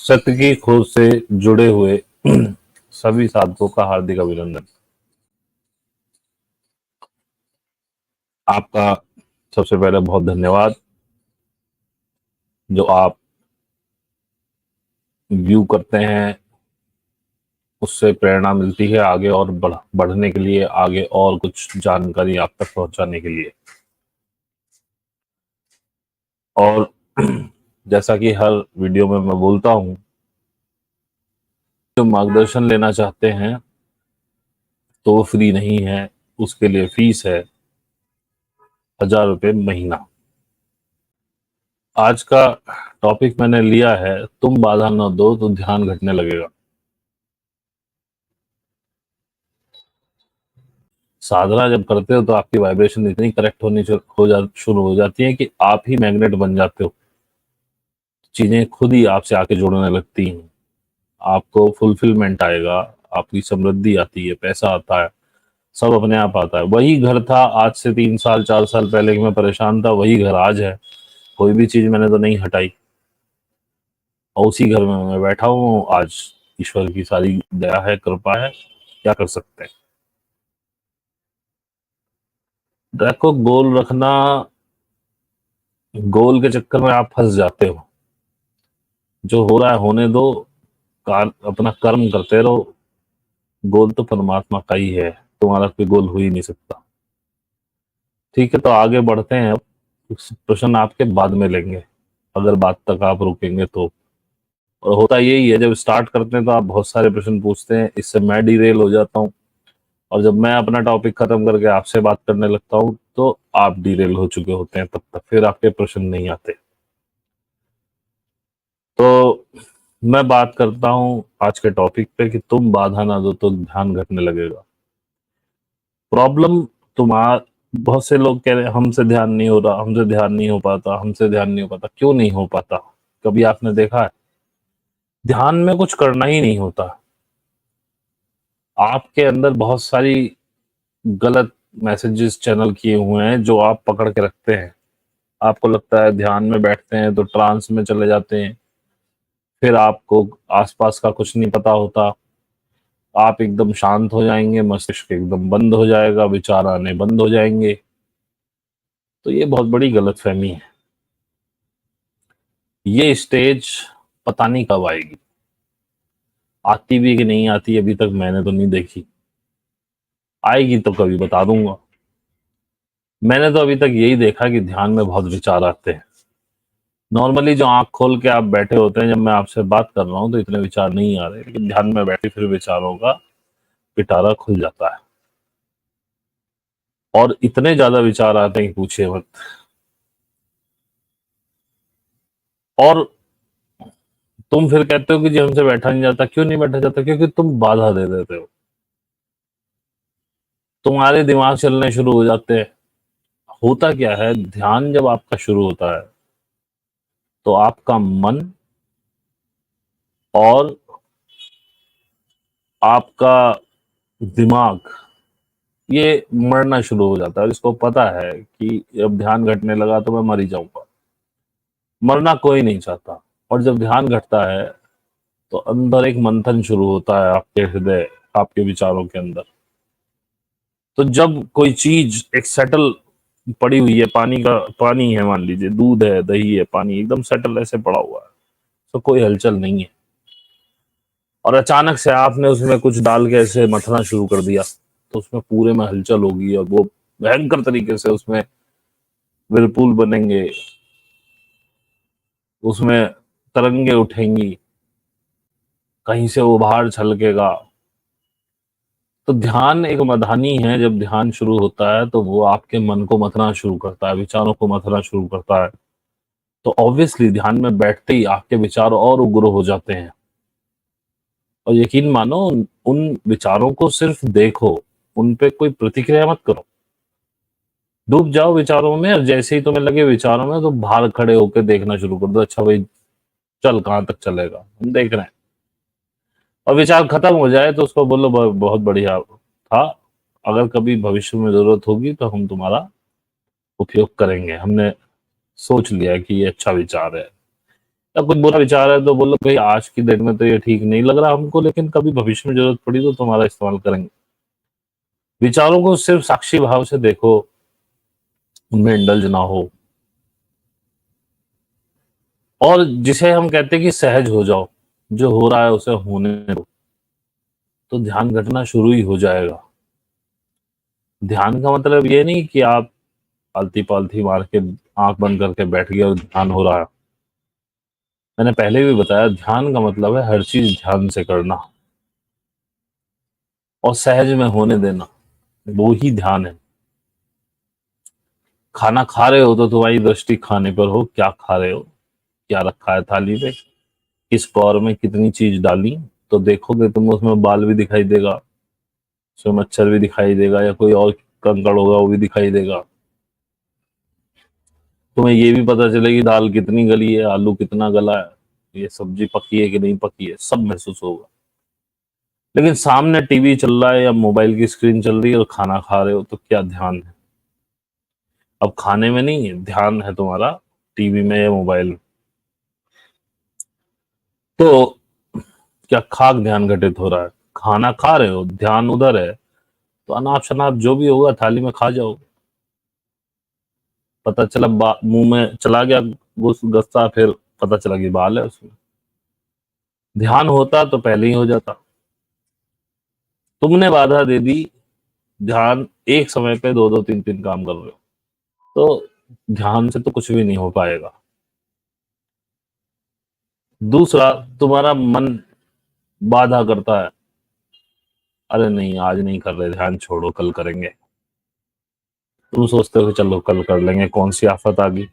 सत्य की खोज से जुड़े हुए सभी साधकों का हार्दिक अभिनंदन। आपका सबसे पहले बहुत धन्यवाद जो आप व्यू करते हैं, उससे प्रेरणा मिलती है आगे और बढ़ने के लिए, आगे और कुछ जानकारी आप तक पहुंचाने के लिए। और जैसा कि हर वीडियो में मैं बोलता हूं, जो मार्गदर्शन लेना चाहते हैं तो वो फ्री नहीं है, उसके लिए फीस है 1000 रुपये महीना। आज का टॉपिक मैंने लिया है, तुम बाधा न दो तो ध्यान घटने लगेगा। साधना जब करते हो तो आपकी वाइब्रेशन इतनी करेक्ट शुरू हो जाती है कि आप ही मैग्नेट बन जाते हो। चीजें खुद ही आपसे आके जुड़ने लगती हैं, आपको फुलफिलमेंट आएगा, आपकी समृद्धि आती है, पैसा आता है, सब अपने आप आता है। वही घर था आज से 3 साल 4 साल पहले कि मैं परेशान था, वही घर आज है। कोई भी चीज मैंने तो नहीं हटाई और उसी घर में मैं बैठा हूँ आज। ईश्वर की सारी दया है, कृपा है, क्या कर सकते हैं। देखो, गोल रखना, गोल के चक्कर में आप फंस जाते हो। जो हो रहा है होने दो, अपना कर्म करते रहो। गोल तो परमात्मा का ही है, तुम्हारा कोई गोल हो ही नहीं सकता। ठीक है, तो आगे बढ़ते हैं। अब कुछ प्रश्न आपके बाद में लेंगे, अगर बात तक आप रुकेंगे तो। और होता यही है, जब स्टार्ट करते हैं तो आप बहुत सारे प्रश्न पूछते हैं, इससे मैं डिरेल हो जाता हूँ। और जब मैं अपना टॉपिक खत्म करके आपसे बात करने लगता हूँ तो आप डिरेल हो चुके होते हैं, तब तक फिर आपके प्रश्न नहीं आते। तो मैं बात करता हूँ आज के टॉपिक पे कि तुम बाधा ना दो तो ध्यान घटने लगेगा। प्रॉब्लम तुम्हारा, बहुत से लोग कह रहे हैं हमसे ध्यान नहीं हो रहा, हमसे ध्यान नहीं हो पाता, हमसे ध्यान नहीं हो पाता। क्यों नहीं हो पाता? कभी आपने देखा है? ध्यान में कुछ करना ही नहीं होता। आपके अंदर बहुत सारी गलत मैसेजेस चैनल किए हुए हैं जो आप पकड़ के रखते हैं। आपको लगता है ध्यान में बैठते हैं तो ट्रांस में चले जाते हैं, फिर आपको आसपास का कुछ नहीं पता होता। आप एकदम शांत हो जाएंगे, मस्तिष्क एकदम बंद हो जाएगा, विचार आने बंद हो जाएंगे। तो ये बहुत बड़ी गलतफहमी है। ये स्टेज पता नहीं कब आएगी, आती भी कि नहीं आती अभी तक मैंने तो नहीं देखी। आएगी तो कभी बता दूंगा। मैंने तो अभी तक यही देखा कि ध्यान में बहुत विचार आते हैं। नॉर्मली जो आंख खोल के आप बैठे होते हैं, जब मैं आपसे बात कर रहा हूं तो इतने विचार नहीं आ रहे, लेकिन ध्यान में बैठे फिर विचारों का पिटारा खुल जाता है और इतने ज्यादा विचार आते हैं कि पूछिए मत। और तुम फिर कहते हो कि जी हमसे बैठा नहीं जाता। क्यों नहीं बैठा जाता? क्योंकि तुम बाधा दे देते हो, तुम्हारे दिमाग चलने शुरू हो जाते हैं। होता क्या है, ध्यान जब आपका शुरू होता है तो आपका मन और आपका दिमाग ये मरना शुरू हो जाता है। इसको पता है कि अब ध्यान घटने लगा तो मैं मर ही जाऊंगा। मरना कोई नहीं चाहता। और जब ध्यान घटता है तो अंदर एक मंथन शुरू होता है, आपके हृदय, आपके विचारों के अंदर। तो जब कोई चीज एक सेटल पड़ी हुई है, पानी है, मान लीजिए दूध है, दही है, पानी एकदम सेटल ऐसे पड़ा हुआ है, तो कोई हलचल नहीं है। और अचानक से आपने उसमें कुछ डाल के ऐसे मथना शुरू कर दिया तो उसमें पूरे में हलचल होगी और वो भयंकर तरीके से उसमें विरपुल बनेंगे, उसमें तरंगे उठेंगी, कहीं से उभार छलकेगा। तो ध्यान एक मधानी है। जब ध्यान शुरू होता है तो वो आपके मन को मथना शुरू करता है, विचारों को मथना शुरू करता है। तो ऑब्वियसली ध्यान में बैठते ही आपके विचार और उग्र हो जाते हैं। और यकीन मानो, उन विचारों को सिर्फ देखो, उन पे कोई प्रतिक्रिया मत करो। डूब जाओ विचारों में और जैसे ही तुम्हें लगे विचारों में तो बाहर खड़े होकर देखना शुरू कर दो। अच्छा भाई, चल कहाँ तक चलेगा, हम देख रहे हैं। और विचार खत्म हो जाए तो उसको बोलो बहुत बढ़िया था, अगर कभी भविष्य में जरूरत होगी तो हम तुम्हारा उपयोग करेंगे, हमने सोच लिया कि ये अच्छा विचार है। या कुछ बुरा विचार है तो बोलो भाई आज की डेट में तो ये ठीक नहीं लग रहा हमको, लेकिन कभी भविष्य में जरूरत पड़ी तो तुम्हारा इस्तेमाल करेंगे। विचारों को सिर्फ साक्षी भाव से देखो, उनमें इंडल्ज ना हो। और जिसे हम कहते हैं कि सहज हो जाओ, जो हो रहा है उसे होने दो, तो ध्यान घटना शुरू ही हो जाएगा। ध्यान का मतलब ये नहीं कि आप आलती पालती मार के आंख बंद करके बैठ गए और ध्यान हो रहा है। मैंने पहले भी बताया, ध्यान का मतलब है हर चीज ध्यान से करना और सहज में होने देना, वो ही ध्यान है। खाना खा रहे हो तो तुम्हारी दृष्टि खाने पर हो, क्या खा रहे हो, क्या रखा है थाली पे, किस कौर में कितनी चीज डाली, तो देखोगे तुम उसमें बाल भी दिखाई देगा, उसमें मच्छर भी दिखाई देगा, या कोई और कंकड़ होगा वो भी दिखाई देगा। तुम्हें ये भी पता चलेगी दाल कितनी गली है, आलू कितना गला है, ये सब्जी पकी है कि नहीं पकी है, सब महसूस होगा। लेकिन सामने टीवी चल रहा है या मोबाइल की स्क्रीन चल रही है और खाना खा रहे हो, तो क्या ध्यान है? अब खाने में नहीं है ध्यान, है तुम्हारा टीवी में या मोबाइल में। तो क्या खाक ध्यान घटित हो रहा है? खाना खा रहे हो, ध्यान उधर है, तो अनाप शनाप जो भी होगा थाली में खा जाओ। पता चला मुंह में चला गया गस्सा, फिर पता चला कि बाल है उसमें। ध्यान होता तो पहले ही हो जाता। तुमने बाधा दे दी, ध्यान एक समय पे दो दो तीन तीन काम कर रहे हो, तो ध्यान से तो कुछ भी नहीं हो पाएगा। दूसरा, तुम्हारा मन बाधा करता है, अरे नहीं आज नहीं कर रहे, ध्यान छोड़ो कल करेंगे। तुम सोचते हो कि चलो कल कर लेंगे, कौन सी आफत आ गई।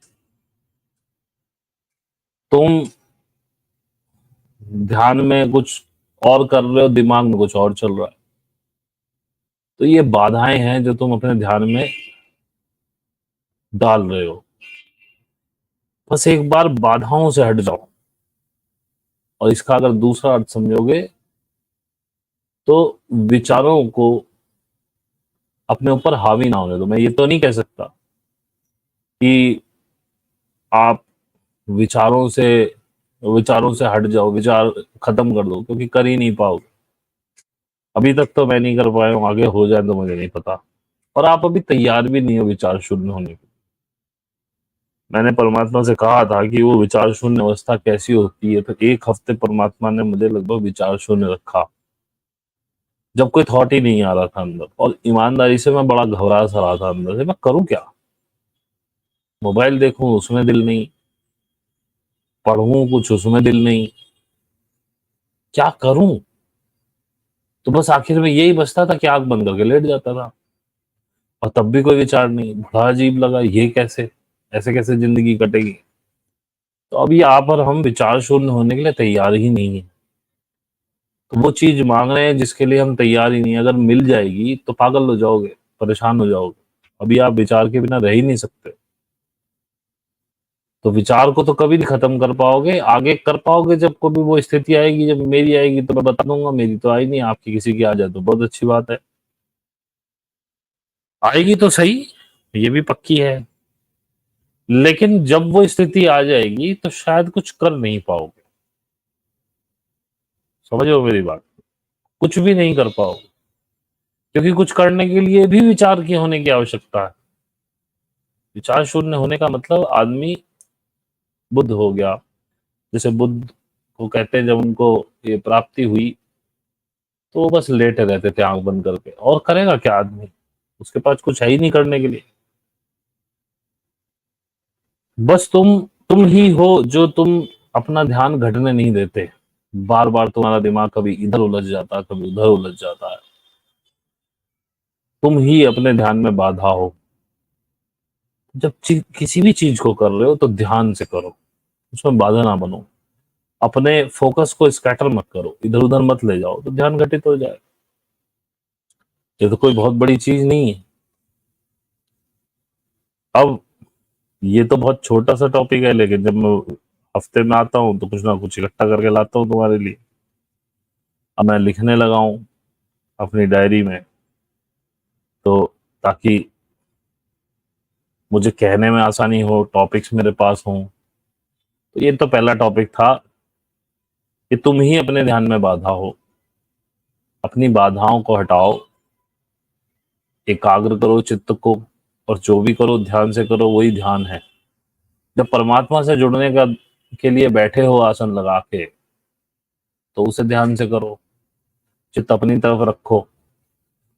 तुम ध्यान में कुछ और कर रहे हो, दिमाग में कुछ और चल रहा है। तो ये बाधाएं हैं जो तुम अपने ध्यान में डाल रहे हो। बस एक बार बाधाओं से हट जाओ, और इसका अगर दूसरा अर्थ समझोगे तो विचारों को अपने ऊपर हावी ना होने दो। मैं ये तो नहीं कह सकता कि आप विचारों से विचारों से हट जाओ, विचार खत्म कर दो, क्योंकि कर ही नहीं पाओगे। अभी तक तो मैं नहीं कर पाया हूं, आगे हो जाए तो मुझे नहीं पता। और आप अभी तैयार भी नहीं हो विचार शून्य होने के। मैंने परमात्मा से कहा था कि वो विचार शून्य अवस्था कैसी होती है, तो एक हफ्ते परमात्मा ने मुझे लगभग विचार शून्य रखा, जब कोई थॉट ही नहीं आ रहा था अंदर। और ईमानदारी से मैं बड़ा घबरा सा रहा था अंदर से, मैं करूं क्या? मोबाइल देखूं उसमें दिल नहीं, पढ़ूं कुछ उसमें दिल नहीं, क्या करूं? तो बस आखिर में यही बचता था कि आंख बंद करके लेट जाता था, और तब भी कोई विचार नहीं। बड़ा अजीब लगा, ये कैसे, ऐसे कैसे जिंदगी कटेगी। तो अब यहाँ पर हम विचार शून्य होने के लिए तैयार ही नहीं है। तो वो चीज मांग रहे हैं जिसके लिए हम तैयार ही नहीं है। अगर मिल जाएगी तो पागल हो जाओगे, परेशान हो जाओगे। अभी आप विचार के बिना रह ही नहीं सकते। तो विचार को तो कभी नहीं खत्म कर पाओगे, आगे कर पाओगे जब कभी वो स्थिति आएगी। जब मेरी आएगी तो मैं बता दूंगा, मेरी तो आई नहीं, आपकी किसी की आ जाए तो बहुत अच्छी बात है। आएगी तो सही, ये भी पक्की है। लेकिन जब वो स्थिति आ जाएगी तो शायद कुछ कर नहीं पाओगे। समझो मेरी बात, कुछ भी नहीं कर पाओगे, क्योंकि कुछ करने के लिए भी विचार की होने की आवश्यकता है। विचार शून्य होने का मतलब आदमी बुद्ध हो गया। जैसे बुद्ध को कहते हैं, जब उनको ये प्राप्ति हुई तो वो बस लेटे रहते थे आंख बंद करके, और करेगा क्या आदमी? उसके पास कुछ है ही नहीं करने के लिए। बस तुम ही हो जो तुम अपना ध्यान घटने नहीं देते। बार बार तुम्हारा दिमाग कभी इधर उलझ जाता है, कभी उधर उलझ जाता है। तुम ही अपने ध्यान में बाधा हो। जब किसी भी चीज को कर रहे हो तो ध्यान से करो, उसमें बाधा ना बनो। अपने फोकस को स्कैटर मत करो, इधर उधर मत ले जाओ, तो ध्यान घटित हो जाए। ये तो कोई बहुत बड़ी चीज नहीं है। अब ये तो बहुत छोटा सा टॉपिक है, लेकिन जब मैं हफ्ते में आता हूँ तो कुछ ना कुछ इकट्ठा करके लाता हूँ तुम्हारे लिए। अब मैं लिखने लगा हूँ अपनी डायरी में, तो ताकि मुझे कहने में आसानी हो, टॉपिक्स मेरे पास हों, तो ये तो पहला टॉपिक था कि तुम ही अपने ध्यान में बाधा हो। अपनी बाधाओं को हटाओ, एकाग्र करो चित्त को, और जो भी करो ध्यान से करो, वही ध्यान है। जब परमात्मा से जुड़ने का के लिए बैठे हो आसन लगा के, तो उसे ध्यान से करो, चित्त अपनी तरफ रखो।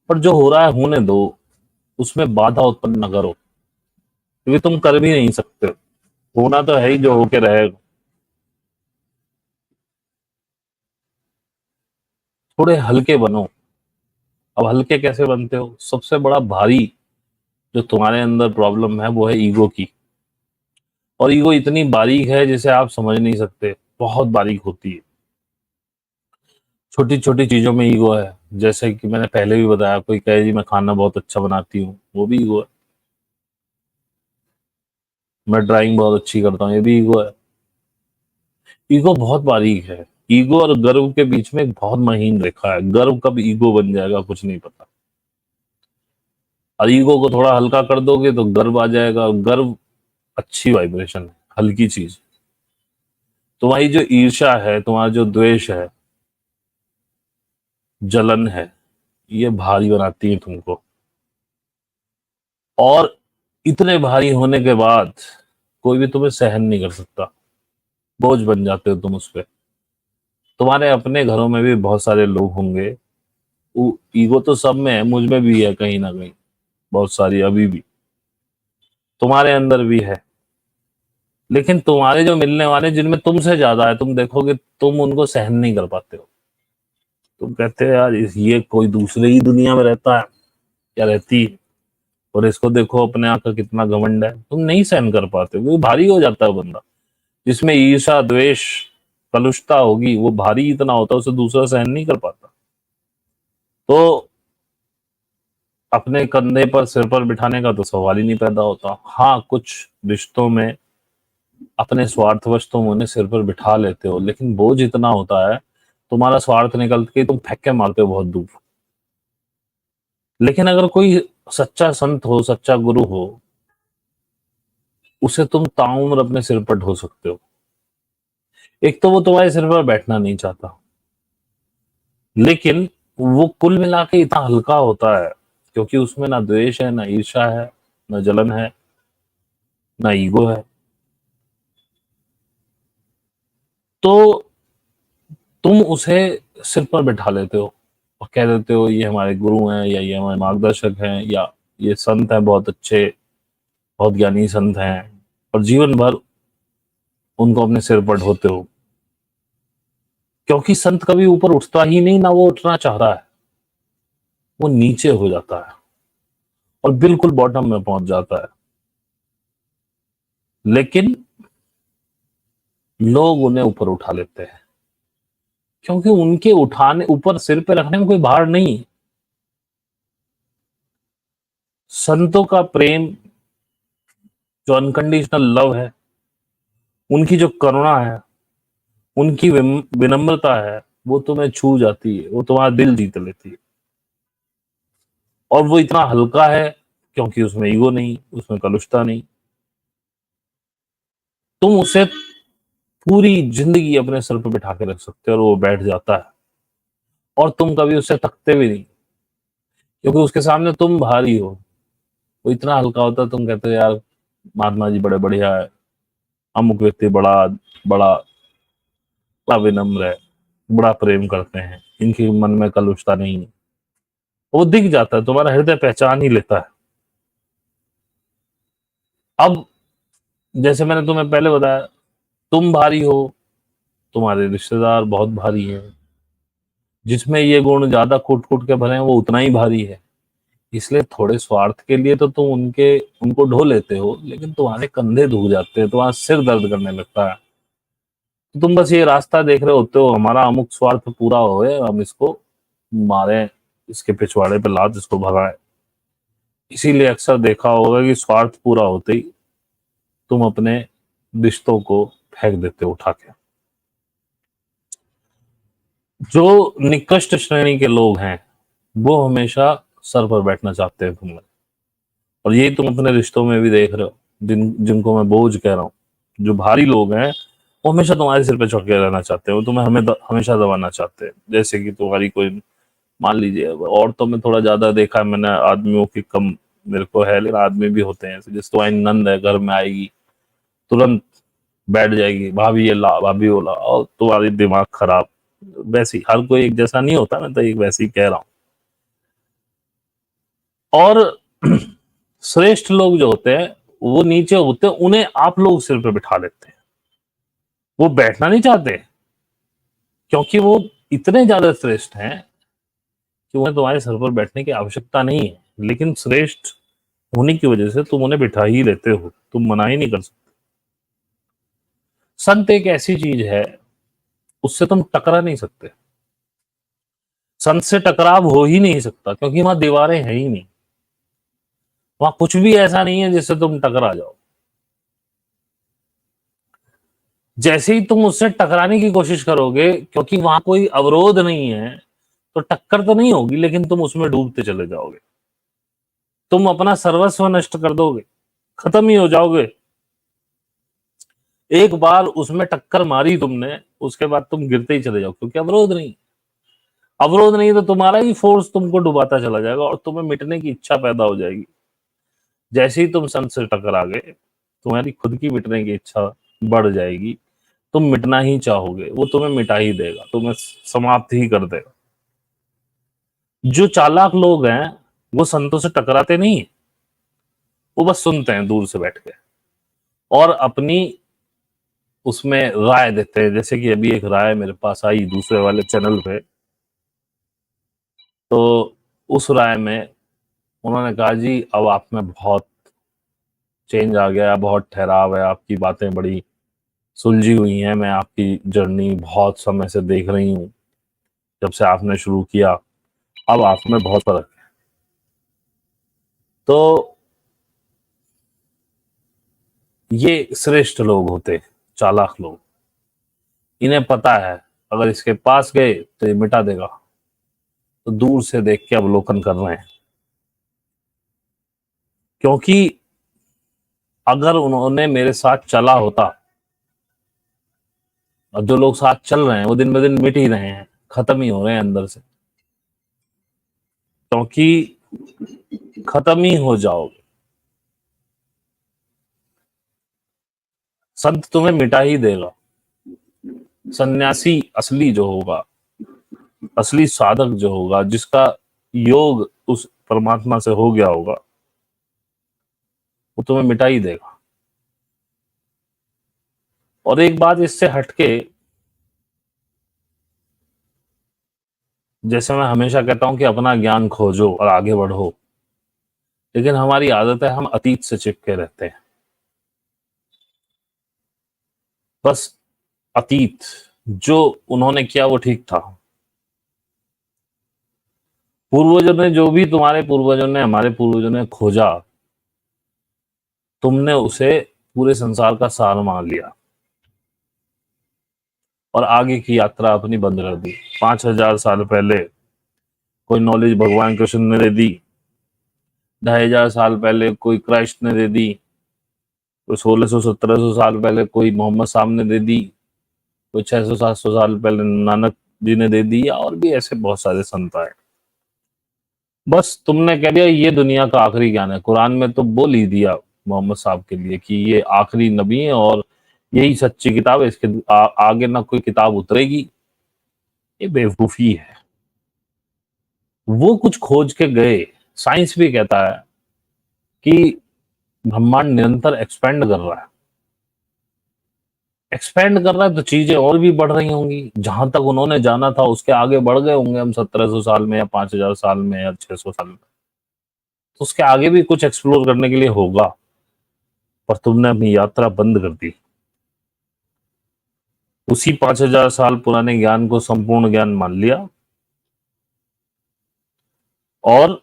पर जो हो रहा है होने दो, उसमें बाधा उत्पन्न न करो, क्योंकि तुम कर भी नहीं सकते। होना तो है ही जो होके रहेगा। थोड़े हल्के बनो। अब हल्के कैसे बनते हो? सबसे बड़ा भारी जो तुम्हारे अंदर प्रॉब्लम है वो है ईगो की। और ईगो इतनी बारीक है जिसे आप समझ नहीं सकते, बहुत बारीक होती है। छोटी छोटी चीजों में ईगो है। जैसे कि मैंने पहले भी बताया, कोई कहे जी मैं खाना बहुत अच्छा बनाती हूँ, वो भी ईगो है। मैं ड्राइंग बहुत अच्छी करता हूँ, ये भी ईगो है। ईगो बहुत बारीक है। ईगो और गर्व के बीच में एक बहुत महीन रेखा है। गर्व कब ईगो बन जाएगा कुछ नहीं पता। और ईगो को थोड़ा हल्का कर दोगे तो गर्व आ जाएगा। गर्व अच्छी वाइब्रेशन है, हल्की चीज। तुम्हारी जो ईर्ष्या है, तुम्हारा जो द्वेष है, जलन है, ये भारी बनाती है तुमको। और इतने भारी होने के बाद कोई भी तुम्हें सहन नहीं कर सकता। बोझ बन जाते हो तुम उस पे। तुम्हारे अपने घरों में भी बहुत सारे लोग होंगे। ईगो तो सब में है, मुझ में भी है कहीं ना कहीं, बहुत सारी अभी भी तुम्हारे अंदर भी है। लेकिन तुम्हारे जो मिलने वाले जिनमें तुमसे ज्यादा है, तुम देखोगे तुम उनको सहन नहीं कर पाते हो। तुम कहते हो यार ये कोई दूसरे ही दुनिया में रहता है या रहती है, और इसको देखो अपने आप का कितना घमंड है। तुम नहीं सहन कर पाते, वो भारी हो जाता है बंदा। जिसमें ईर्ष्या द्वेष कलुषता होगी, वो भारी इतना होता है, उसे दूसरा सहन नहीं कर पाता। तो अपने कंधे पर सिर पर बिठाने का तो सवाल ही नहीं पैदा होता। हाँ, कुछ रिश्तों में अपने स्वार्थवश तुम उन्हें सिर पर बिठा लेते हो, लेकिन बोझ इतना होता है, तुम्हारा स्वार्थ निकल के तुम फेंक के मारते हो बहुत दूर। लेकिन अगर कोई सच्चा संत हो, सच्चा गुरु हो, उसे तुम ताउम्र अपने सिर पर ढो सकते हो। एक तो वो तुम्हारे सिर पर बैठना नहीं चाहता, लेकिन वो कुल मिला के इतना हल्का होता है, क्योंकि उसमें ना द्वेष है, ना ईर्ष्या है, ना जलन है, ना ईगो है। तो तुम उसे सिर पर बैठा लेते हो और कह देते हो ये हमारे गुरु हैं, या ये हमारे मार्गदर्शक हैं, या ये संत हैं बहुत अच्छे, बहुत ज्ञानी संत हैं। और जीवन भर उनको अपने सिर पर ढोते हो, क्योंकि संत कभी ऊपर उठता ही नहीं, ना वो उठना चाह रहा है। वो नीचे हो जाता है और बिल्कुल बॉटम में पहुंच जाता है। लेकिन लोग उन्हें ऊपर उठा लेते हैं, क्योंकि उनके उठाने, ऊपर सिर पे रखने में कोई भार नहीं। संतों का प्रेम, जो अनकंडीशनल लव है, उनकी जो करुणा है, उनकी विनम्रता है, वो तुम्हें छू जाती है, वो तुम्हारा दिल जीत लेती है। और वो इतना हल्का है क्योंकि उसमें ईगो नहीं, उसमें कलुषता नहीं। तुम उसे पूरी जिंदगी अपने सर पर बिठा के रख सकते हो और वो बैठ जाता है, और तुम कभी उससे थकते भी नहीं, क्योंकि उसके सामने तुम भारी हो। वो इतना हल्का होता है, तुम कहते हो यार महात्मा जी बड़े बढ़िया है, अमुक व्यक्ति बड़ा बड़ा बड़ा विनम्र है, बड़ा प्रेम करते हैं, इनके मन में कलुषता नहीं है। वो दिख जाता है, तुम्हारा हृदय पहचान ही लेता है। अब जैसे मैंने तुम्हें पहले बताया, तुम भारी हो, तुम्हारे रिश्तेदार बहुत भारी हैं। जिसमें ये गुण ज्यादा कूट कूट के भरे हैं, वो उतना ही भारी है। इसलिए थोड़े स्वार्थ के लिए तो तुम उनको ढो लेते हो, लेकिन तुम्हारे कंधे दुख जाते हैं, तुम्हारा सिर दर्द करने लगता है। तो तुम बस ये रास्ता देख रहे होते हो, हमारा अमुक स्वार्थ पूरा होए, हम इसको मारे, इसके पिछवाड़े पे लात इसको भगाए। इसीलिए अक्सर देखा होगा कि स्वार्थ पूरा होते ही तुम अपने रिश्तों को फेंक देते हो उठा के। जो निकृष्ट श्रेणी के लोग हैं, वो हमेशा सर पर बैठना चाहते हैं तुम्हें। और यही तुम अपने रिश्तों में भी देख रहे हो, जिनको मैं बोझ कह रहा हूँ। जो भारी लोग हैं, वो हमेशा तुम्हारे सिर पे चढ़ के रहना चाहते हैं, वो तुम्हें हमेशा दबाना चाहते हैं। जैसे कि तुम्हारी कोई, मान लीजिए, औरतों में थोड़ा ज्यादा देखा है मैंने, आदमियों की कम मेरे को है, लेकिन आदमी भी होते हैं ऐसे। जैसे तुम्हारी नंद है, घर में आएगी, तुरंत बैठ जाएगी, भाभी ये ला, भाभी वो ला, और तुम्हारी दिमाग खराब। वैसी हर कोई एक जैसा नहीं होता, मैं तो एक वैसी ही कह रहा हूँ। और श्रेष्ठ लोग जो होते हैं, वो नीचे होते हैं, उन्हें आप लोग सिर पे बिठा लेते हैं। वो बैठना नहीं चाहते, क्योंकि वो इतने ज्यादा श्रेष्ठ हैं कि उन्हें तुम्हारे सर पर बैठने की आवश्यकता नहीं है, लेकिन श्रेष्ठ होने की वजह से तुम उन्हें बिठा ही लेते हो, तुम मना ही नहीं कर सकते। संत एक ऐसी चीज है, उससे तुम टकरा नहीं सकते। संत से टकराव हो ही नहीं सकता, क्योंकि वहां दीवारें हैं ही नहीं। वहां कुछ भी ऐसा नहीं है जिससे तुम टकरा जाओ। जैसे ही तुम उससे टकराने की कोशिश करोगे, क्योंकि वहां कोई अवरोध नहीं है, तो टक्कर तो नहीं होगी, लेकिन तुम उसमें डूबते चले जाओगे। तुम अपना सर्वस्व नष्ट कर दोगे, खत्म ही हो जाओगे। एक बार उसमें टक्कर मारी तुमने, उसके बाद तुम गिरते ही चले जाओ, क्योंकि अवरोध नहीं। अवरोध नहीं तो तुम्हारा ही फोर्स तुमको डुबाता चला जाएगा, और तुम्हें मिटने की इच्छा पैदा हो जाएगी। जैसे ही तुम संत से टकरा गए, तुम्हारी खुद की मिटने की इच्छा बढ़ जाएगी। तुम मिटना ही चाहोगे, वो तुम्हें मिटा ही देगा, तुम्हें समाप्त ही कर देगा। जो चालाक लोग हैं, वो संतों से टकराते नहीं है, वो बस सुनते हैं दूर से बैठ के, और अपनी उसमें राय देते हैं। जैसे कि अभी एक राय मेरे पास आई दूसरे वाले चैनल पे, तो उस राय में उन्होंने कहा, जी अब आप में बहुत चेंज आ गया, बहुत ठहराव है, आपकी बातें बड़ी सुलझी हुई हैं, मैं आपकी जर्नी बहुत समय से देख रही हूँ, जब से आपने शुरू किया, अब आप में बहुत फर्क है। तो ये श्रेष्ठ लोग होते, चालाक लोग। इन्हें पता है, अगर इसके पास गए तो ये मिटा देगा, तो दूर से देख के अवलोकन कर रहे हैं। क्योंकि अगर उन्होंने मेरे साथ चला होता, और जो लोग साथ चल रहे हैं वो दिन ब दिन मिट ही रहे हैं, खत्म ही हो रहे हैं अंदर से, क्योंकि खत्म ही हो जाओगे। संत तुम्हें मिटा ही देगा। सन्यासी असली जो होगा, असली साधक जो होगा, जिसका योग उस परमात्मा से हो गया होगा, वो तुम्हें मिटा ही देगा। और एक बात इससे हटके, जैसे मैं हमेशा कहता हूं कि अपना ज्ञान खोजो और आगे बढ़ो, लेकिन हमारी आदत है हम अतीत से चिपके रहते हैं। बस अतीत, जो उन्होंने किया वो ठीक था। पूर्वजों ने जो भी, तुम्हारे पूर्वजों ने, हमारे पूर्वजों ने खोजा, तुमने उसे पूरे संसार का सार मान लिया, और आगे की यात्रा अपनी बंद कर दी। 5,000 साल पहले कोई नॉलेज भगवान कृष्ण ने दे दी, 2,500 साल पहले कोई क्राइस्ट ने दे दी, कोई 1600-1700 साल पहले कोई मोहम्मद साहब ने दे दी, कोई 600-700 साल पहले नानक जी ने दे दी, और भी ऐसे बहुत सारे संत आए। बस तुमने कह दिया ये दुनिया का आखिरी ज्ञान है। कुरान में तो बोल ही दिया मोहम्मद साहब के लिए कि ये आखिरी नबी है, और यही सच्ची किताब है, इसके आगे ना कोई किताब उतरेगी। ये बेवकूफी है। वो कुछ खोज के गए। साइंस भी कहता है कि ब्रह्मांड निरंतर एक्सपेंड कर रहा है। एक्सपेंड कर रहा है तो चीजें और भी बढ़ रही होंगी। जहां तक उन्होंने जाना था उसके आगे बढ़ गए होंगे हम 1,700 साल में, या 5,000 साल में, या 600 साल में। तो उसके आगे भी कुछ एक्सप्लोर करने के लिए होगा, पर तुमने अपनी यात्रा बंद कर दी। उसी 5,000 साल पुराने ज्ञान को संपूर्ण ज्ञान मान लिया, और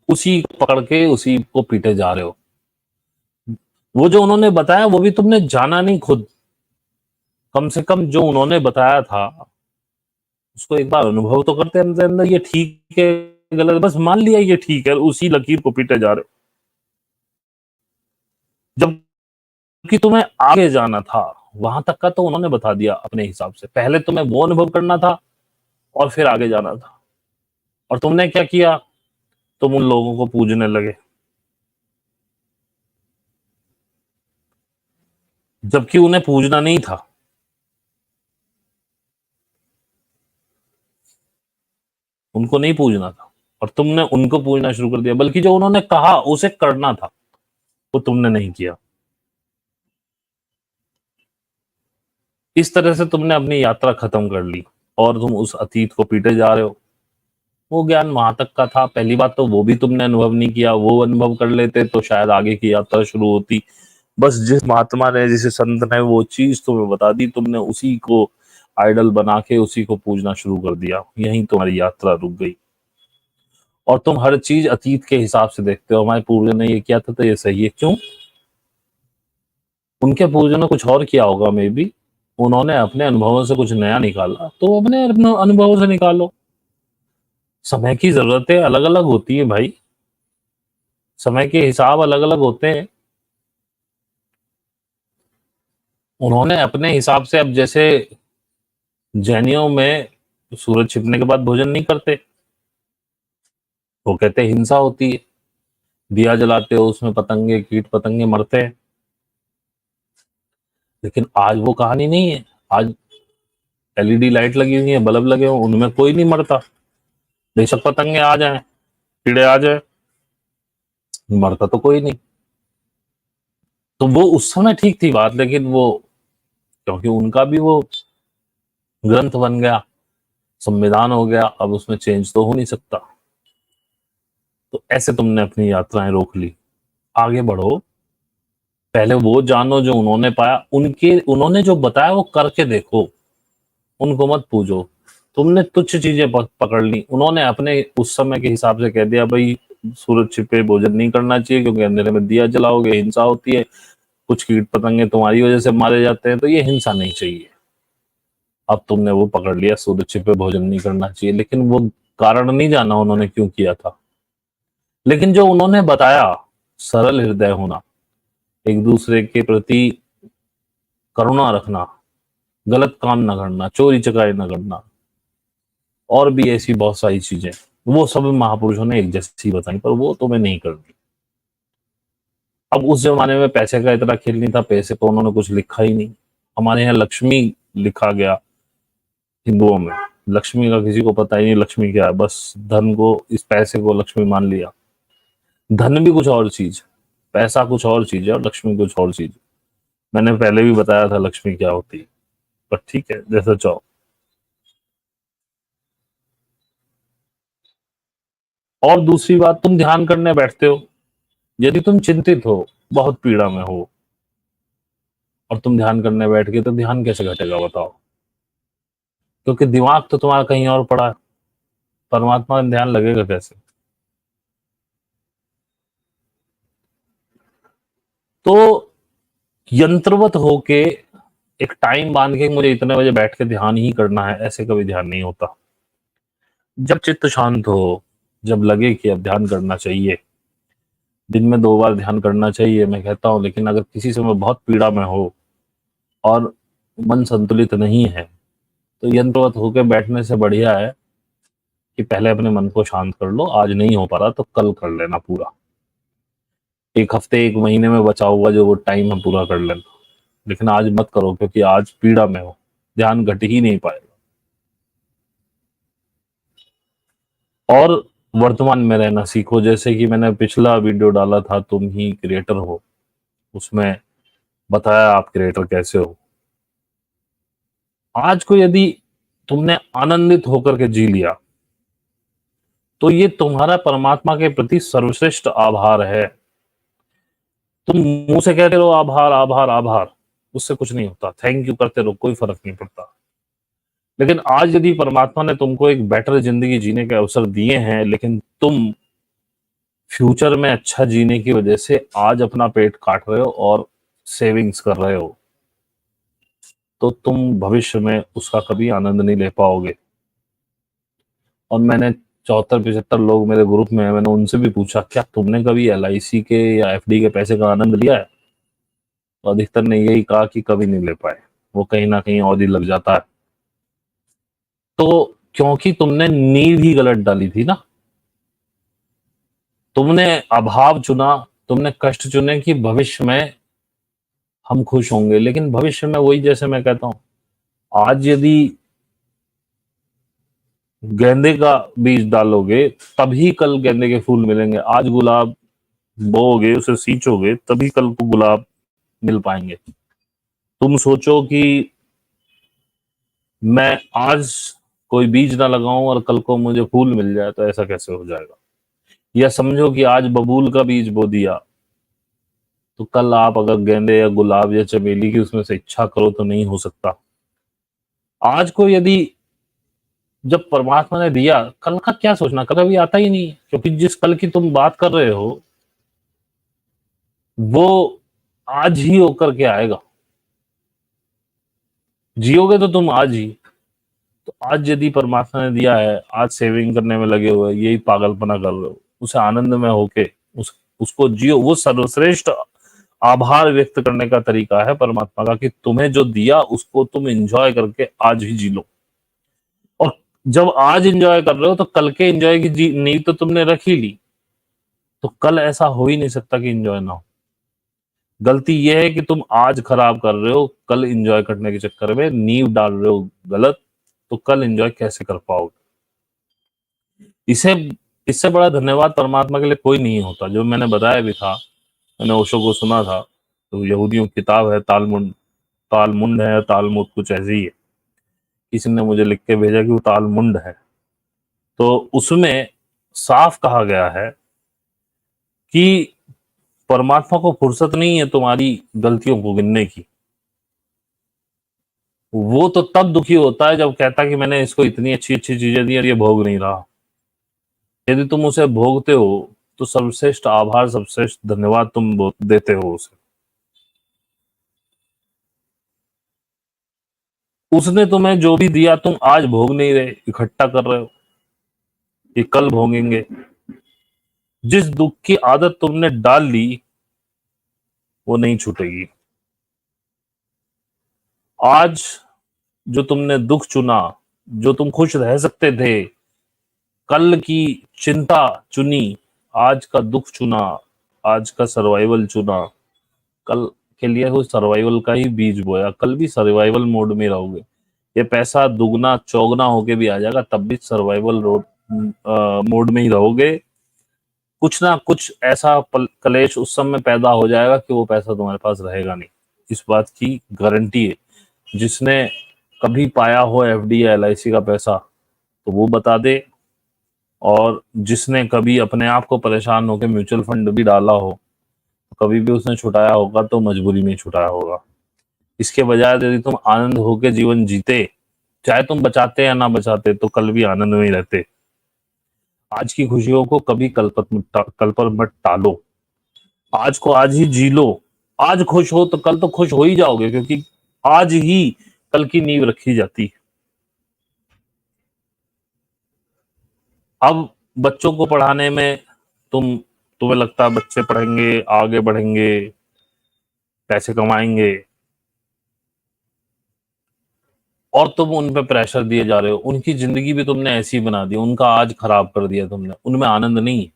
उसी पकड़ के उसी को पीटे जा रहे हो। वो जो उन्होंने बताया वो भी तुमने जाना नहीं खुद। कम से कम जो उन्होंने बताया था उसको एक बार अनुभव तो करते अंदर अंदर, ये ठीक है गलत, बस मान लिया ये ठीक है, उसी लकीर को पीटे जा रहे हो। जब कि तुम्हें आगे जाना था, वहां तक का तो उन्होंने बता दिया अपने हिसाब से। पहले तुम्हें वो अनुभव करना था और फिर आगे जाना था। और तुमने क्या किया? तुम उन लोगों को पूजने लगे, जबकि उन्हें पूजना नहीं था। उनको नहीं पूजना था और तुमने उनको पूजना शुरू कर दिया, बल्कि जो उन्होंने कहा उसे करना था वो तुमने नहीं किया। इस तरह से तुमने अपनी यात्रा खत्म कर ली और तुम उस अतीत को पीटे जा रहे हो। वो ज्ञान वहां तक का था। पहली बात तो वो भी तुमने अनुभव नहीं किया, वो अनुभव कर लेते तो शायद आगे की यात्रा शुरू होती। बस जिस महात्मा ने, जिस संत ने वो चीज तुम्हें बता दी, तुमने उसी को आइडल बना के उसी को पूजना शुरू कर दिया। यहीं तुम्हारी यात्रा रुक गई। और तुम हर चीज अतीत के हिसाब से देखते हो, हमारे पूर्वजों ने ये किया था तो ये सही है। क्यों? उनके पूर्वजों ने कुछ और किया होगा, मे बी उन्होंने अपने अनुभवों से कुछ नया निकाला, तो अपने अनुभवों से निकालो। समय की जरूरतें अलग अलग होती है भाई, समय के हिसाब अलग अलग होते हैं। उन्होंने अपने हिसाब से, अब जैसे जैनियों में सूरज छिपने के बाद भोजन नहीं करते, वो कहते हैं हिंसा होती है। दिया जलाते हो, उसमें पतंगे, कीट पतंगे मरते हैं। लेकिन आज वो कहानी नहीं है। आज एलईडी लाइट लगी हुई है, बल्ब लगे हुए, उनमें कोई नहीं मरता। बेशक पतंगे आ जाए, कीड़े आ जाए, मरता तो कोई नहीं। तो वो उस समय ठीक थी बात, लेकिन वो, क्योंकि उनका भी वो ग्रंथ बन गया, संविधान हो गया, अब उसमें चेंज तो हो नहीं सकता। तो ऐसे तुमने अपनी यात्राएं रोक ली। आगे बढ़ो, पहले वो जानो जो उन्होंने पाया, उनके उन्होंने जो बताया वो करके देखो। उनको मत पूजो। तुमने तुच्छ चीजें पकड़ ली, उन्होंने अपने उस समय के हिसाब से कह दिया भाई सूरज छिपे भोजन नहीं करना चाहिए, क्योंकि अंधेरे में दिया जलाओगे हिंसा होती है, कुछ कीट पतंगे तुम्हारी वजह से मारे जाते हैं, तो ये हिंसा नहीं चाहिए। अब तुमने वो पकड़ लिया, सूरज छिपे भोजन नहीं करना चाहिए, लेकिन वो कारण नहीं जाना उन्होंने क्यों किया था। लेकिन जो उन्होंने बताया, सरल हृदय होना, एक दूसरे के प्रति करुणा रखना, गलत काम ना करना, चोरी चकारी ना करना, और भी ऐसी बहुत सारी चीजें, वो सब महापुरुषों ने एक जैसी बताई, पर वो तुम्हें नहीं करनी। अब उस जमाने में पैसे का इतना खेल नहीं था, पैसे को उन्होंने कुछ लिखा ही नहीं। हमारे यहाँ लक्ष्मी लिखा गया, हिंदुओं में लक्ष्मी का किसी को पता ही नहीं लक्ष्मी क्या है, बस धन को, इस पैसे को लक्ष्मी मान लिया। धन भी कुछ और चीज, पैसा कुछ और चीज है और लक्ष्मी कुछ और चीज। मैंने पहले भी बताया था लक्ष्मी क्या होती है, पर ठीक है, जैसा चाहो। और दूसरी बात, तुम ध्यान करने बैठते हो, यदि तुम चिंतित हो, बहुत पीड़ा में हो, और तुम ध्यान करने बैठ गए, तो ध्यान कैसे घटेगा बताओ? क्योंकि दिमाग तो तुम्हारा कहीं और पड़ा है, परमात्मा में ध्यान लगेगा कैसे? तो यंत्रवत होके, एक टाइम बांध के मुझे इतने बजे बैठ के ध्यान ही करना है, ऐसे कभी ध्यान नहीं होता। जब चित्त शांत हो, जब लगे कि अब ध्यान करना चाहिए, दिन में 2 बार ध्यान करना चाहिए मैं कहता हूँ, लेकिन अगर किसी समय बहुत पीड़ा में हो और मन संतुलित नहीं है, तो यंत्रवत होकर बैठने से बढ़िया है कि पहले अपने मन को शांत कर लो। आज नहीं हो पा रहा तो कल कर लेना पूरा, 1 हफ्ते 1 महीने में बचा हुआ जो वो टाइम है पूरा कर लेना। लेकिन आज मत करो, क्योंकि आज पीड़ा में हो, ध्यान घट ही नहीं पाएगा। और वर्तमान में रहना सीखो, जैसे कि मैंने पिछला वीडियो डाला था, तुम ही क्रिएटर हो, उसमें बताया आप क्रिएटर कैसे हो। आज को यदि तुमने आनंदित होकर के जी लिया, तो ये तुम्हारा परमात्मा के प्रति सर्वश्रेष्ठ आभार है। तुम मुंह से कहते रहो आभार आभार आभार, उससे कुछ नहीं होता। थैंक यू करते रहो, कोई फर्क नहीं पड़ता। लेकिन आज यदि परमात्मा ने तुमको एक बेटर जिंदगी जीने के अवसर दिए हैं, लेकिन तुम फ्यूचर में अच्छा जीने की वजह से आज अपना पेट काट रहे हो और सेविंग्स कर रहे हो, तो तुम भविष्य में उसका कभी आनंद नहीं ले पाओगे। और मैंने 74-75 लोग मेरे ग्रुप में हैं, मैंने उनसे भी पूछा क्या तुमने कभी LIC के या FD के पैसे का आनंद लिया है? तो अधिकतर ने यही कहा कि कभी नहीं ले पाए, वो कहीं ना कहीं और ही लग जाता है। तो क्योंकि तुमने नींव ही गलत डाली थी ना, तुमने अभाव चुना, तुमने कष्ट चुने कि भविष्य में हम खुश होंगे, लेकिन भविष्य में वही, जैसे मैं कहता हूं, आज यदि गेंदे का बीज डालोगे तभी कल गेंदे के फूल मिलेंगे। आज गुलाब बोओगे, उसे सींचोगे, तभी कल को गुलाब मिल पाएंगे। तुम सोचो कि मैं आज कोई बीज ना लगाऊं और कल को मुझे फूल मिल जाए, तो ऐसा कैसे हो जाएगा। या समझो कि आज बबूल का बीज बो दिया, तो कल आप अगर गेंदे या गुलाब या चमेली की उसमें से इच्छा करो तो नहीं हो सकता। आज को यदि, जब परमात्मा ने दिया, कल का क्या सोचना, कल अभी आता ही नहीं है, क्योंकि जिस कल की तुम बात कर रहे हो वो आज ही होकर के आएगा। जियोगे तो तुम आज ही। तो आज यदि परमात्मा ने दिया है, आज सेविंग करने में लगे हुए, यही पागलपना कर रहे हो, उसे आनंद में होके उसको जियो। वो सर्वश्रेष्ठ आभार व्यक्त करने का तरीका है परमात्मा का, कि तुम्हें जो दिया उसको तुम एंजॉय करके आज ही जी लो। और जब आज एंजॉय कर रहे हो तो कल के एंजॉय की नींव तो तुमने रख ही ली, तो कल ऐसा हो ही नहीं सकता कि एंजॉय ना हो। गलती यह है कि तुम आज खराब कर रहे हो, कल एंजॉय करने के चक्कर में नींव डाल रहे हो गलत, तो कल एंजॉय कैसे कर पाओगे। इसे इससे बड़ा धन्यवाद परमात्मा के लिए कोई नहीं होता। जो मैंने बताया भी था, मैंने ओशो को सुना था, तो यहूदियों की किताब है तालमुड, तालमुंड है, तालमुद कुछ ऐसी ही है, किसी ने मुझे लिख के भेजा कि वो तालमुंड है। तो उसमें साफ कहा गया है कि परमात्मा को फुर्सत नहीं है तुम्हारी गलतियों को गिनने की। वो तो तब दुखी होता है जब कहता कि मैंने इसको इतनी अच्छी अच्छी चीजें दी और ये भोग नहीं रहा। यदि तुम उसे भोगते हो तो सर्वश्रेष्ठ आभार, सर्वश्रेष्ठ धन्यवाद तुम देते हो उसे। उसने तुम्हें जो भी दिया तुम आज भोग नहीं रहे, इकट्ठा कर रहे हो, ये कल भोगेंगे। जिस दुख की आदत तुमने डाल ली वो नहीं छूटेगी। आज जो तुमने दुख चुना, जो तुम खुश रह सकते थे, कल की चिंता चुनी, आज का दुख चुना, आज का सर्वाइवल चुना, कल के लिए वो सर्वाइवल का ही बीज बोया, कल भी सर्वाइवल मोड में रहोगे। ये पैसा दुगना चौगना होके भी आ जाएगा, तब भी सर्वाइवल मोड में ही रहोगे। कुछ ना कुछ ऐसा कलेश उस समय पैदा हो जाएगा कि वो पैसा तुम्हारे पास रहेगा नहीं। इस बात की गारंटी है। जिसने कभी पाया हो एफडी या एलआईसी का पैसा तो वो बता दे, और जिसने कभी अपने आप को परेशान होकर म्यूचुअल फंड भी डाला हो, कभी भी उसने छुटाया होगा तो मजबूरी में छुटाया होगा। इसके बजाय यदि तुम आनंद होकर जीवन जीते, चाहे तुम बचाते या ना बचाते, तो कल भी आनंद में ही रहते। आज की खुशियों को कभी कल पर मत टालो। आज को आज ही जी लो। आज खुश हो तो कल तो खुश हो ही जाओगे, क्योंकि आज ही कल की नींव रखी जाती है। अब बच्चों को पढ़ाने में तुम्हें लगता है बच्चे पढ़ेंगे, आगे बढ़ेंगे, पैसे कमाएंगे, और तुम उन पे प्रेशर दिए जा रहे हो। उनकी जिंदगी भी तुमने ऐसी बना दी, उनका आज खराब कर दिया तुमने, उनमें आनंद नहीं।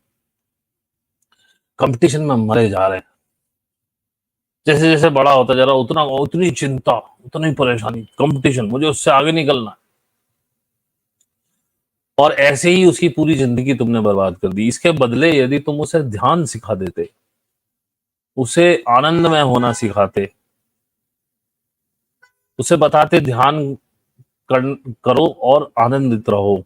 कंपटीशन में मरे जा रहे हैं। जैसे जैसे बड़ा होता जा रहा उतना उतनी चिंता, उतनी परेशानी, कंपटीशन, मुझे उससे आगे निकलना है। और ऐसे ही उसकी पूरी जिंदगी तुमने बर्बाद कर दी। इसके बदले यदि तुम उसे ध्यान सिखा देते, उसे आनंद में होना सिखाते, उसे बताते ध्यान कर, करो और आनंदित रहो,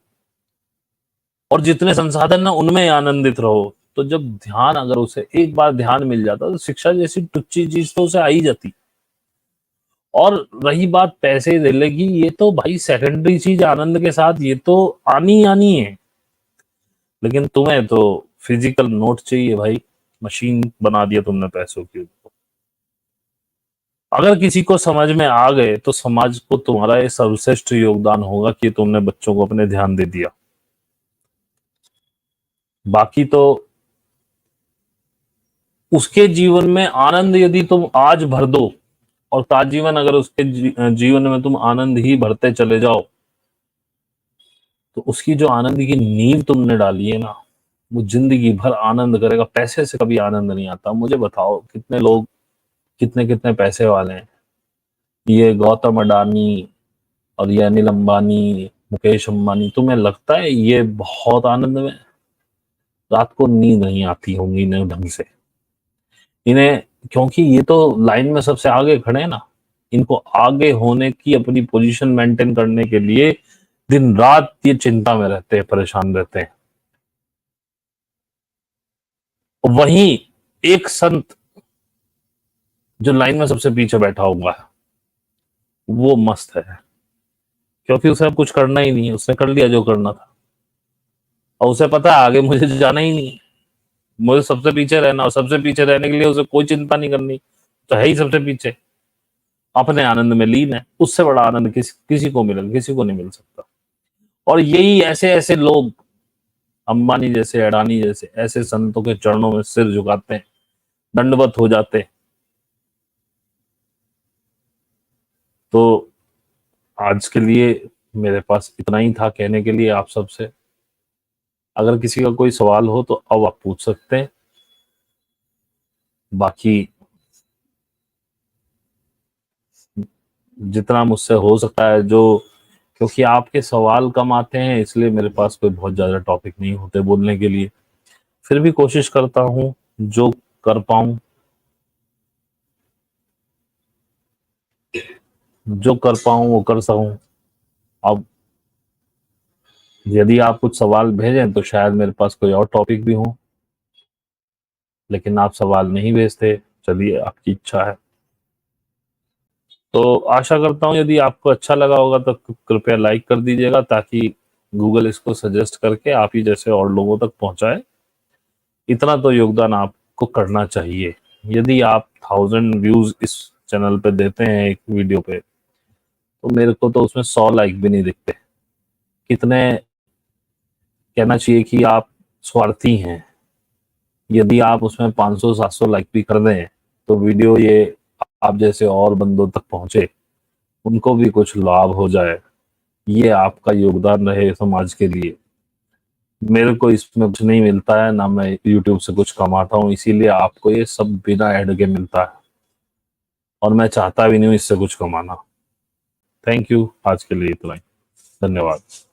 और जितने संसाधन है उनमें आनंदित रहो, तो जब ध्यान, अगर उसे एक बार ध्यान मिल जाता तो शिक्षा जैसी टुच्ची चीज तो उसे आ ही जाती। और रही बात पैसे देने की, ये तो भाई सेकेंडरी चीज, आनंद के साथ ये तो आनी आनी है। लेकिन तुम्हें तो फिजिकल नोट चाहिए भाई, मशीन बना दिया तुमने पैसों की। अगर किसी को समझ में आ गए तो समाज को तुम्हारा ये सर्वश्रेष्ठ योगदान होगा कि तुमने बच्चों को अपने ध्यान दे दिया। बाकी तो उसके जीवन में आनंद यदि तुम आज भर दो और ताजीवन अगर उसके जीवन में तुम आनंद ही भरते चले जाओ, तो उसकी जो आनंद की नींव तुमने डाली है ना, वो जिंदगी भर आनंद करेगा। पैसे से कभी आनंद नहीं आता। मुझे बताओ कितने लोग कितने कितने पैसे वाले हैं, ये गौतम अडानी और ये अनिल अंबानी, मुकेश अंबानी, तुम्हें लगता है ये बहुत आनंद में? रात को नींद नहीं आती होंगी इन्हें ढंग से, इन्हें, क्योंकि ये तो लाइन में सबसे आगे खड़े हैं ना। इनको आगे होने की, अपनी पोजीशन मेंटेन करने के लिए दिन रात ये चिंता में रहते हैं, परेशान रहते हैं। वहीं एक संत जो लाइन में सबसे पीछे बैठा हुआ है, वो मस्त है, क्योंकि उसे अब कुछ करना ही नहीं है, उसने कर लिया जो करना था, और उसे पता है आगे मुझे जाना ही नहीं, मुझे सबसे पीछे रहना, और सबसे पीछे रहने के लिए उसे कोई चिंता नहीं करनी, तो है ही सबसे पीछे, अपने आनंद में लीन है। उससे बड़ा आनंद किसी को मिलेगा? किसी को नहीं मिल सकता। और यही ऐसे ऐसे लोग, अंबानी जैसे, अडानी जैसे, ऐसे संतों के चरणों में सिर झुकाते हैं, दंडवत हो जाते हैं। तो आज के लिए मेरे पास इतना ही था कहने के लिए आप सबसे। अगर किसी का कोई सवाल हो तो अब आप पूछ सकते हैं। बाकी जितना मुझसे हो सकता है, जो, क्योंकि आपके सवाल कम आते हैं इसलिए मेरे पास कोई बहुत ज्यादा टॉपिक नहीं होते बोलने के लिए, फिर भी कोशिश करता हूँ जो कर पाऊं, वो कर सकूं। अब यदि आप कुछ सवाल भेजें तो शायद मेरे पास कोई और टॉपिक भी हो, लेकिन आप सवाल नहीं भेजते। चलिए, आपकी इच्छा है। तो आशा करता हूँ यदि आपको अच्छा लगा होगा तो कृपया लाइक कर दीजिएगा, ताकि गूगल इसको सजेस्ट करके आप ही जैसे और लोगों तक पहुंचाए। इतना तो योगदान आपको करना चाहिए। यदि आप 1000 व्यूज इस चैनल पे देते हैं एक वीडियो पे, तो मेरे को तो उसमें 100 लाइक भी नहीं दिखते। कितने, कहना चाहिए कि आप स्वार्थी हैं। यदि आप उसमें 500-700 लाइक भी कर दें तो वीडियो ये आप जैसे और बंदों तक पहुंचे, उनको भी कुछ लाभ हो जाए, ये आपका योगदान रहे समाज के लिए। मेरे को इसमें कुछ नहीं मिलता है, ना मैं यूट्यूब से कुछ कमाता हूँ, इसीलिए आपको ये सब बिना ऐड के मिलता है, और मैं चाहता भी नहीं हूँ इससे कुछ कमाना। थैंक यू, आज के लिए इतना ही। धन्यवाद।